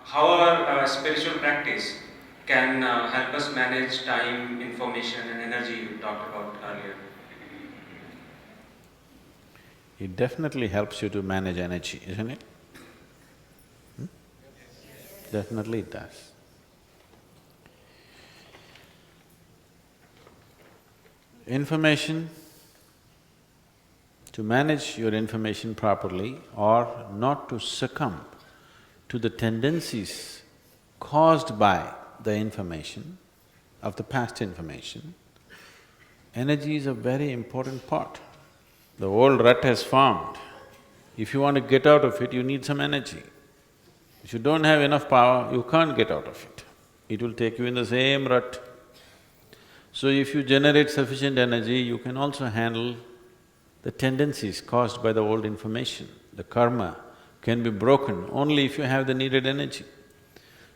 how our spiritual practice can help us manage time, information, and energy you talked about earlier. It definitely helps you to manage energy, isn't it? Definitely it does. Information, to manage your information properly or not to succumb to the tendencies caused by the information, of the past information, energy is a very important part. The old rut has formed. If you want to get out of it, you need some energy. If you don't have enough power, you can't get out of it. It will take you in the same rut. So if you generate sufficient energy, you can also handle the tendencies caused by the old information. The karma can be broken only if you have the needed energy.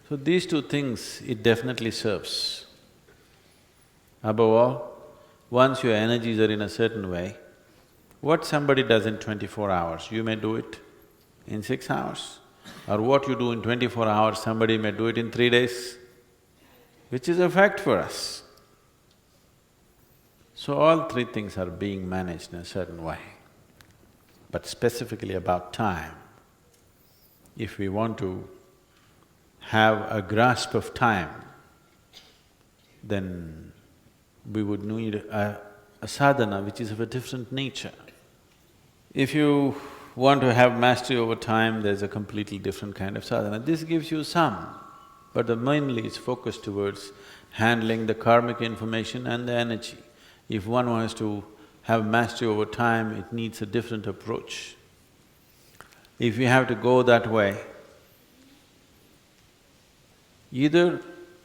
So these two things, it definitely serves. Above all, once your energies are in a certain way, what somebody does in 24 hours, you may do it in 6 hours. Or what you do in 24 hours, somebody may do it in 3 days, which is a fact for us. So all three things are being managed in a certain way. But specifically about time, if we want to have a grasp of time, then we would need a sadhana which is of a different nature. If you want to have mastery over time, there's a completely different kind of sadhana. This gives you some, but mainly it's focused towards handling the karmic information and the energy. If one wants to have mastery over time, it needs a different approach. If you have to go that way, either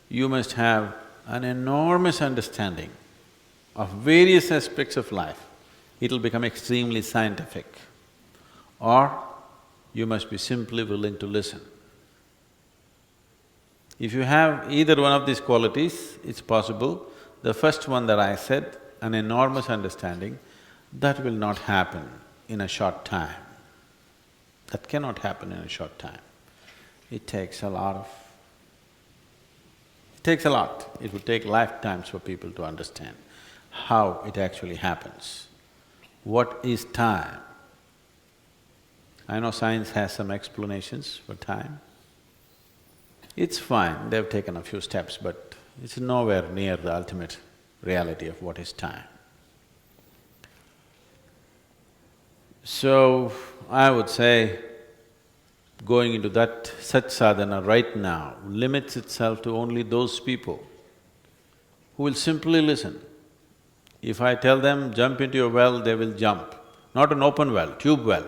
you must have an enormous understanding of various aspects of life, it'll become extremely scientific, or you must be simply willing to listen. If you have either one of these qualities, it's possible. The first one that I said, an enormous understanding, that will not happen in a short time. That cannot happen in a short time. It takes a lot. It would take lifetimes for people to understand how it actually happens. What is time? I know science has some explanations for time. It's fine, they've taken a few steps, but it's nowhere near the ultimate reality of what is time. So, I would say, going into that such sadhana right now limits itself to only those people who will simply listen. If I tell them, jump into your well, they will jump. Not an open well, tube well.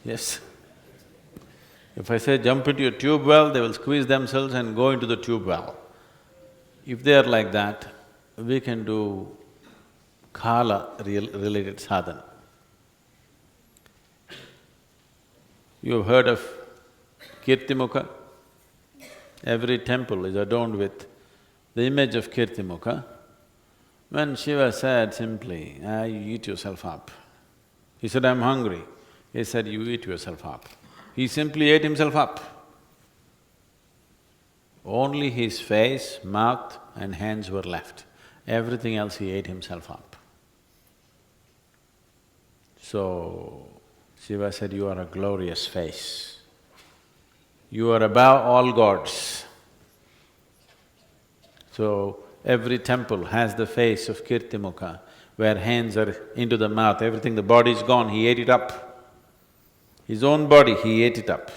Yes. If I say, jump into your tube well, they will squeeze themselves and go into the tube well. If they are like that, we can do kala-related sadhana. You have heard of Kirtimukha? Every temple is adorned with the image of Kirtimukha. When Shiva said simply, you eat yourself up. He said, I'm hungry. He said, you eat yourself up. He simply ate himself up. Only his face, mouth and hands were left. Everything else he ate himself up. So, Shiva said, you are a glorious face. You are above all gods. So, every temple has the face of Kirtimukha, where hands are into the mouth, everything, the body is gone, he ate it up. His own body, he ate it up,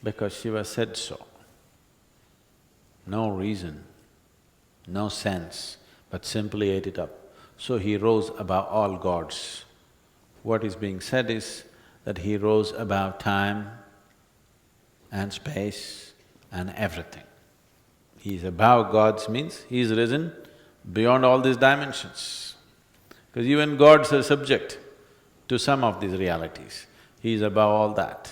because Shiva said so. No reason, no sense, but simply ate it up. So he rose above all gods. What is being said is that he rose above time and space and everything. He is above gods means he is risen beyond all these dimensions. Because even gods are subject to some of these realities. He is above all that.